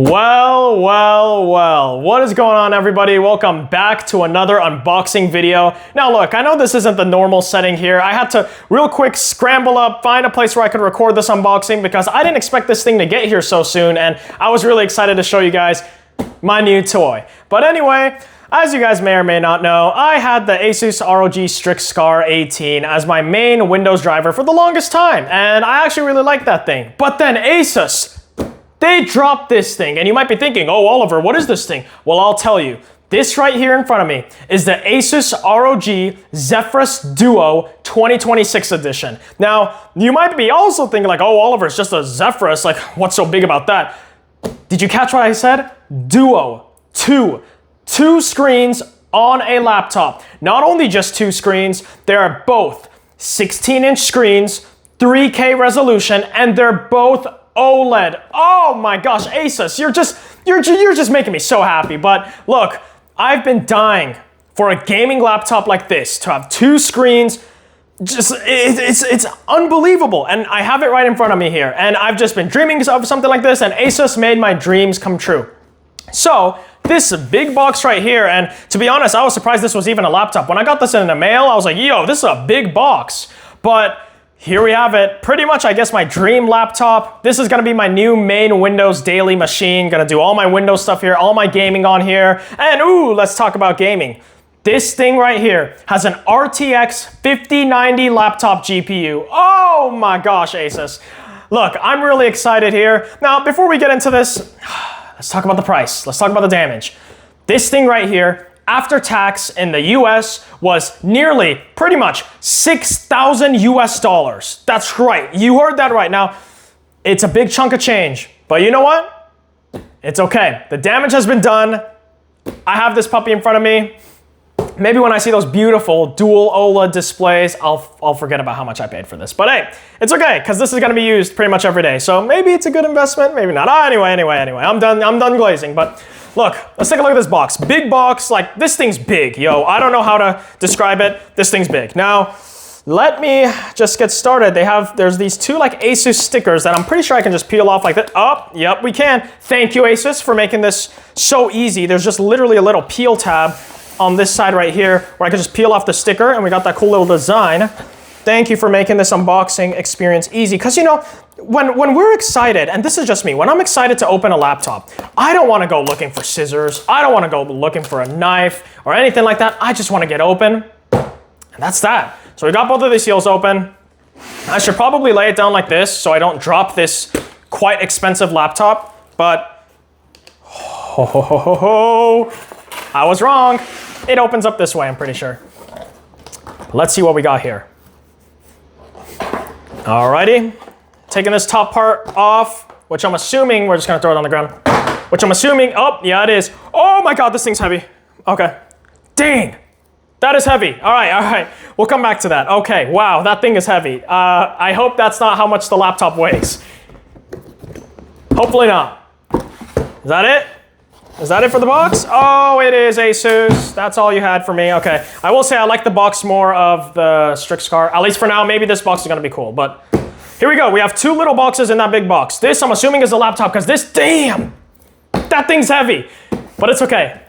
Well, what is going on, everybody? Welcome back to another unboxing video. Now look, I know this isn't the normal setting here. I had to real quick scramble up, find a place where I could record this unboxing because I didn't expect this thing to get here so soon, and I was really excited to show you guys my new toy. But anyway, as you guys may or may not know, I had the Asus ROG Strix Scar 18 as my main Windows driver for the longest time, and I actually really liked that thing. But then Asus, they dropped this thing, and you might be thinking, oh, Oliver, what is this thing? Well, I'll tell you. This right here in front of me is the Asus ROG Zephyrus Duo 2026 edition. Now, you might be also thinking like, oh, Oliver, it's just a Zephyrus. Like, what's so big about that? Did you catch what I said? Duo. Two screens on a laptop. Not only just two screens, they are both 16-inch screens, 3K resolution, and they're both OLED. Oh my gosh, Asus, you're just making me so happy. But look, I've been dying for a gaming laptop like this to have two screens. It's unbelievable, and I have it right in front of me here. And I've just been dreaming of something like this, and Asus made my dreams come true. So this big box right here, and to be honest, I was surprised this was even a laptop. When I got this in the mail, I was like, yo, this is a big box. But here we have it. Pretty much, I guess, my dream laptop. This is gonna be my new main Windows daily machine. Gonna do all my Windows stuff here, all my gaming on here. And ooh, let's talk about gaming. This thing right here has an RTX 5090 laptop GPU. Oh my gosh, Asus. Look, I'm really excited here. Now, before we get into this, let's talk about the price. Let's talk about the damage. This thing right here, after tax in the US, was nearly, pretty much, 6,000 US dollars. That's right, you heard that right. Now, it's a big chunk of change, but you know what? It's okay, the damage has been done. I have this puppy in front of me. Maybe when I see those beautiful dual OLED displays, I'll forget about how much I paid for this. But hey, it's okay, because this is gonna be used pretty much every day. So maybe it's a good investment, maybe not. Anyway, I'm done glazing. But look, let's take a look at this box. Big box, like this thing's big, yo. I don't know how to describe it. This thing's big. Now, let me just get started. There's these two like Asus stickers that I'm pretty sure I can just peel off like that. Oh, yep, we can. Thank you, Asus, for making this so easy. There's just literally a little peel tab on this side right here where I can just peel off the sticker, and we got that cool little design. Thank you for making this unboxing experience easy. Because you know, when we're excited, and this is just me, when I'm excited to open a laptop, I don't want to go looking for scissors. I don't want to go looking for a knife or anything like that. I just want to get open, and that's that. So we got both of these seals open. I should probably lay it down like this so I don't drop this quite expensive laptop, but I was wrong. It opens up this way, I'm pretty sure. Let's see what we got here. Alrighty, taking this top part off, which I'm assuming, we're just gonna throw it on the ground, which I'm assuming, oh, yeah, it is. Oh my God, this thing's heavy. Okay, dang, that is heavy. All right, we'll come back to that. Okay, wow, that thing is heavy. I hope that's not how much the laptop weighs. Hopefully not. Is that it? Is that it for the box? Oh, it is, Asus. That's all you had for me. Okay. I will say I like the box more of the Strix Scar. At least for now, maybe this box is gonna be cool. But here we go. We have two little boxes in that big box. This, I'm assuming, is a laptop because this, damn, that thing's heavy. But it's okay.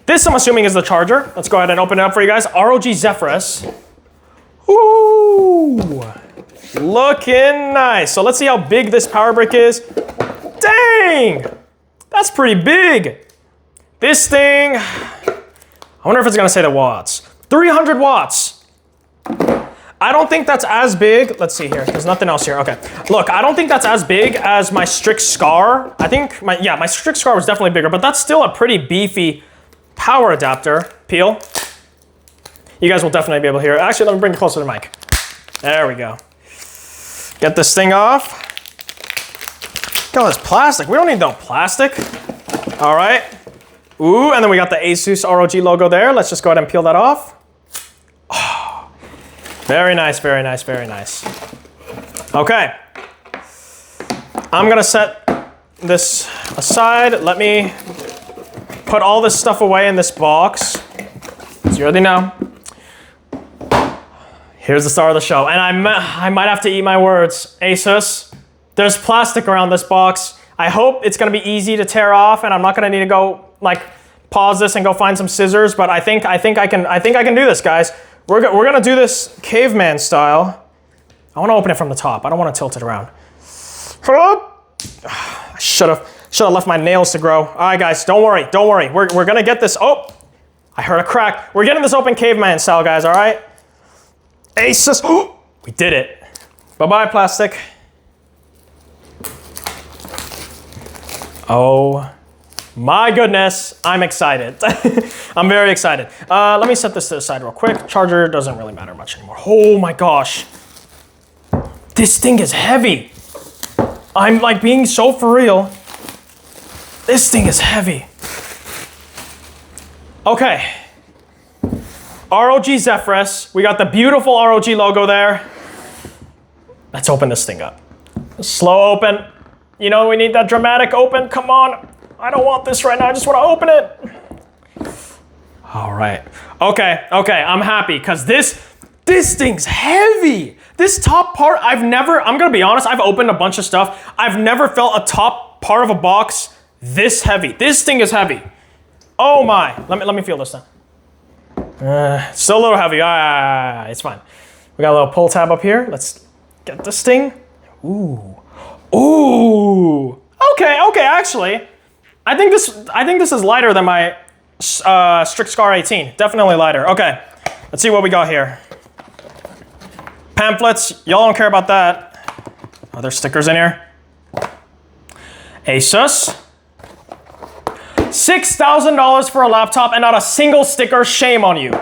This, I'm assuming, is the charger. Let's go ahead and open it up for you guys. ROG Zephyrus. Ooh, looking nice. So let's see how big this power brick is. Dang, that's pretty big. This thing, I wonder if it's gonna say the watts. 300 watts. I don't think that's as big. Let's see here, there's nothing else here. Okay, look, I don't think that's as big as my Strix Scar. I think, my Strix Scar was definitely bigger, but that's still a pretty beefy power adapter. Peel. You guys will definitely be able to hear it. Actually, let me bring it closer to the mic. There we go. Get this thing off. Look at all this plastic. We don't need no plastic. All right. Ooh, and then we got the Asus ROG logo there. Let's just go ahead and peel that off. Oh, very nice, very nice, very nice. Okay. I'm gonna set this aside. Let me put all this stuff away in this box. As you already know. Here's the star of the show. And I might have to eat my words. Asus, there's plastic around this box. I hope it's gonna be easy to tear off and I'm not gonna need to go like pause this and go find some scissors, but I think I can do this, guys. We're gonna do this caveman style. I wanna open it from the top. I don't wanna tilt it around. I should have left my nails to grow. All right, guys, don't worry. We're gonna get this. Oh, I heard a crack. We're getting this open caveman style, guys, all right? Asus, we did it. Bye-bye, plastic. Oh my goodness, I'm excited. I'm very excited. Let me set this to the side real quick. Charger doesn't really matter much anymore. Oh my gosh. This thing is heavy. I'm like being so for real. This thing is heavy. Okay. ROG Zephyrus. We got the beautiful ROG logo there. Let's open this thing up. Slow open. You know, we need that dramatic open. Come on. I don't want this right now. I just want to open it. All right. Okay. I'm happy because this thing's heavy. This top part, I'm going to be honest, I've opened a bunch of stuff. I've never felt a top part of a box this heavy. This thing is heavy. Oh my. Let me feel this now. Still a little heavy. It's fine. We got a little pull tab up here. Let's get this thing. Ooh. Okay, actually, I think this is lighter than my Strict Scar 18. Definitely lighter. Okay, let's see what we got here. Pamphlets, y'all don't care about that. Oh, there's stickers in here. Asus. $6,000 for a laptop and not a single sticker. Shame on you.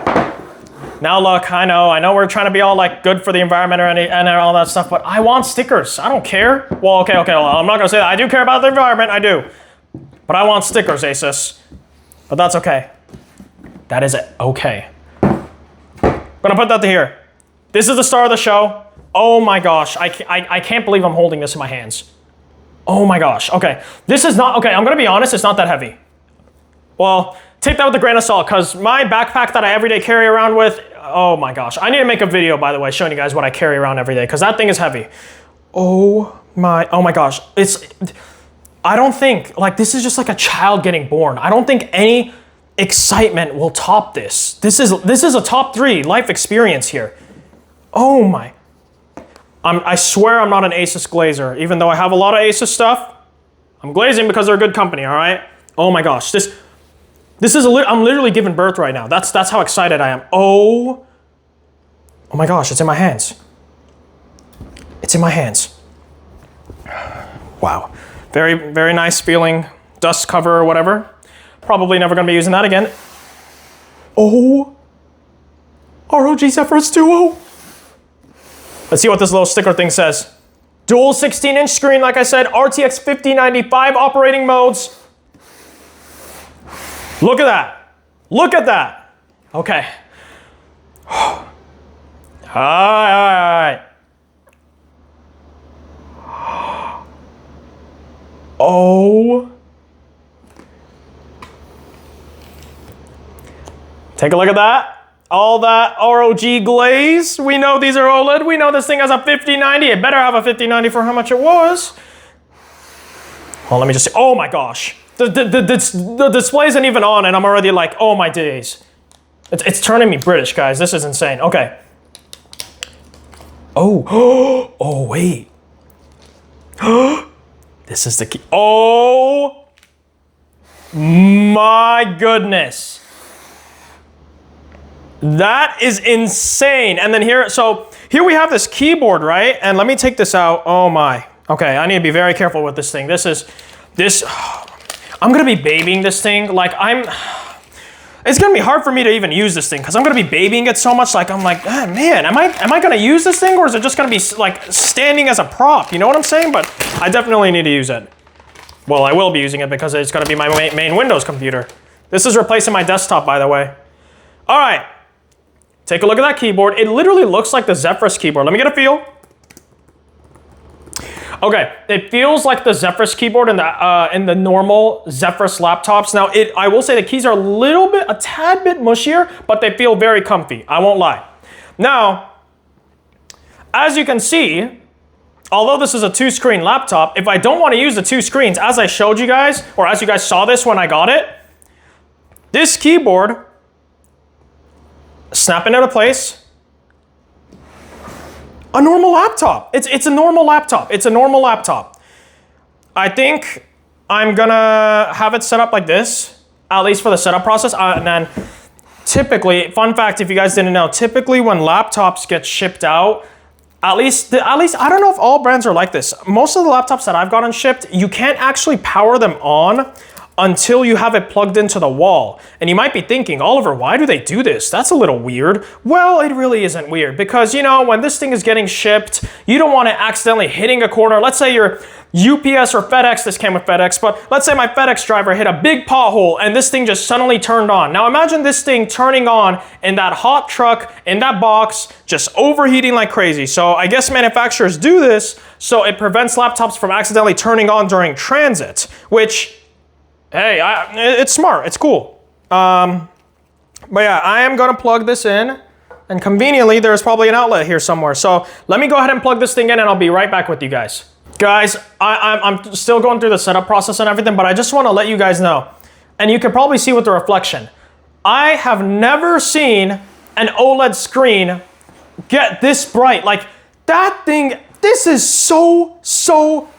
Now look, I know we're trying to be all like good for the environment and all that stuff, but I want stickers. I don't care. Well, okay, well, I'm not gonna say that. I do care about the environment, I do. But I want stickers, Asus. But that's okay. That is it, okay. I'm gonna put that to here. This is the star of the show. Oh my gosh, I can't believe I'm holding this in my hands. Oh my gosh, okay. This is not, okay, I'm gonna be honest, it's not that heavy. Well, take that with a grain of salt, because my backpack that I everyday carry around with, oh my gosh. I need to make a video, by the way, showing you guys what I carry around every day, because that thing is heavy. Oh my gosh. I don't think, like, this is just like a child getting born. I don't think any excitement will top this. This is a top 3 life experience here. Oh my. I swear I'm not an Asus glazer, even though I have a lot of Asus stuff. I'm glazing because they're a good company, all right? Oh my gosh, I'm literally giving birth right now. That's how excited I am. Oh my gosh, it's in my hands. It's in my hands. Wow. Very, very nice feeling dust cover or whatever. Probably never gonna be using that again. Oh, ROG Zephyrus Duo. Let's see what this little sticker thing says. Dual 16-inch screen, like I said, RTX 5095 operating modes. Look at that. Look at that. Okay. All right. Oh. Take a look at that. All that ROG glaze. We know these are OLED. We know this thing has a 5090. It better have a 5090 for how much it was. Well, let me just see. Oh my gosh. The display isn't even on and I'm already like, oh my days. It's turning me British, guys. This is insane. Okay. Oh. Oh, wait. This is the key. Oh my goodness. That is insane. And then here we have this keyboard, right? And let me take this out. Oh my. Okay, I need to be very careful with this thing. I'm gonna be babying this thing. Like it's gonna be hard for me to even use this thing because I'm gonna be babying it so much. Like I'm like, oh, man, am I gonna use this thing or is it just gonna be like standing as a prop? You know what I'm saying? But I definitely need to use it. Well, I will be using it because it's gonna be my main Windows computer. This is replacing my desktop, by the way. All right, take a look at that keyboard. It literally looks like the Zephyrus keyboard. Let me get a feel. Okay, it feels like the Zephyrus keyboard in the normal Zephyrus laptops. Now, I will say the keys are a tad bit mushier, but they feel very comfy. I won't lie. Now, as you can see, although this is a 2-screen laptop, if I don't want to use the 2 screens, as I showed you guys, or as you guys saw this when I got it, this keyboard, snapping into place, a normal laptop. It's a normal laptop. It's a normal laptop. I think I'm gonna have it set up like this, at least for the setup process. And then typically, fun fact, if you guys didn't know, typically when laptops get shipped out, at least, I don't know if all brands are like this. Most of the laptops that I've gotten shipped, you can't actually power them on until you have it plugged into the wall. And you might be thinking, Oliver, why do they do this? That's a little weird. Well, it really isn't weird because, you know, when this thing is getting shipped, you don't want it accidentally hitting a corner. Let's say you're UPS or FedEx, this came with FedEx, but let's say my FedEx driver hit a big pothole and this thing just suddenly turned on. Now imagine this thing turning on in that hot truck, in that box, just overheating like crazy. So I guess manufacturers do this so it prevents laptops from accidentally turning on during transit, which, hey, it's smart, it's cool. But yeah, I am gonna plug this in, and conveniently there's probably an outlet here somewhere. So let me go ahead and plug this thing in and I'll be right back with you guys. Guys, I'm still going through the setup process and everything, but I just wanna let you guys know, and you can probably see with the reflection, I have never seen an OLED screen get this bright. Like that thing, this is so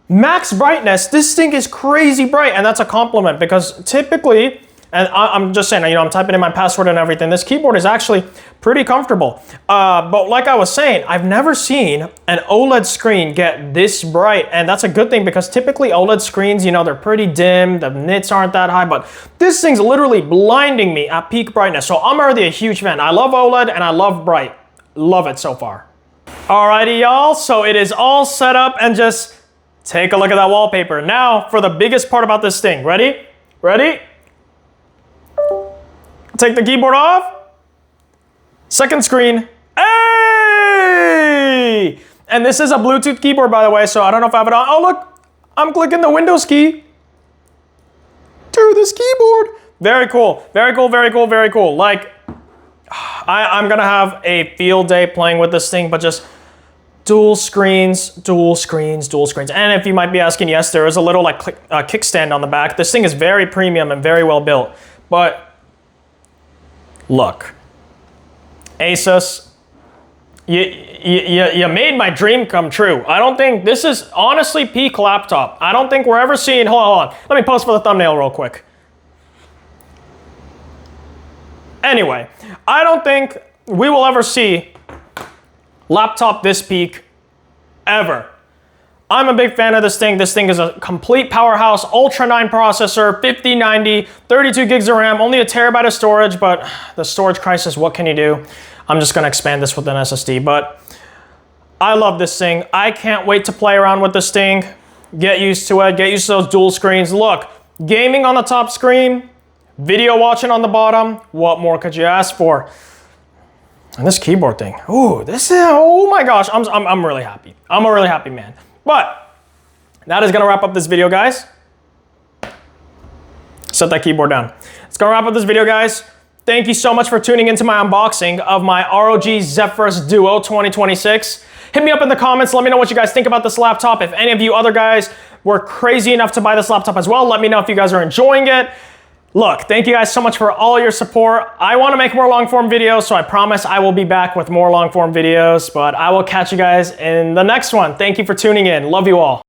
max brightness. This thing is crazy bright, and that's a compliment because typically, and I'm just saying, you know, I'm typing in my password and everything, this keyboard is actually pretty comfortable. But like I was saying, I've never seen an OLED screen get this bright, and that's a good thing because typically OLED screens, you know, they're pretty dim, the nits aren't that high, but this thing's literally blinding me at peak brightness. So I'm already a huge fan. I love OLED and I love bright. Love it so far. Alrighty, y'all, so it is all set up, and just take a look at that wallpaper. Now for the biggest part about this thing. Ready? Ready? Take the keyboard off. Second screen. Hey! And this is a Bluetooth keyboard, by the way, so I don't know if I have it on. Oh, look, I'm clicking the Windows key to this keyboard. Very cool, very cool, very cool, very cool. Like, I'm gonna have a field day playing with this thing, but just dual screens, dual screens, dual screens. And if you might be asking, yes, there is a little like kickstand on the back. This thing is very premium and very well built. But look, Asus, you made my dream come true. I don't think this is honestly peak laptop. I don't think we're ever seeing, hold on. Let me pause for the thumbnail real quick. Anyway, I don't think we will ever see laptop this peak ever. I'm a big fan of this thing. This thing is a complete powerhouse, Ultra 9 processor, 5090, 32 gigs of RAM, only a terabyte of storage, but the storage crisis, what can you do? I'm just gonna expand this with an SSD, but I love this thing. I can't wait to play around with this thing. Get used to it, get used to those dual screens. Look, gaming on the top screen, video watching on the bottom, what more could you ask for? And this keyboard thing, ooh, this is, oh my gosh, I'm really happy. I'm a really happy man. But that is gonna wrap up this video, guys. Set that keyboard down. It's gonna wrap up this video, guys. Thank you so much for tuning into my unboxing of my ROG Zephyrus Duo 2026. Hit me up in the comments, let me know what you guys think about this laptop. If any of you other guys were crazy enough to buy this laptop as well, let me know if you guys are enjoying it. Look, thank you guys so much for all your support. I want to make more long form videos, so I promise I will be back with more long form videos, but I will catch you guys in the next one. Thank you for tuning in. Love you all.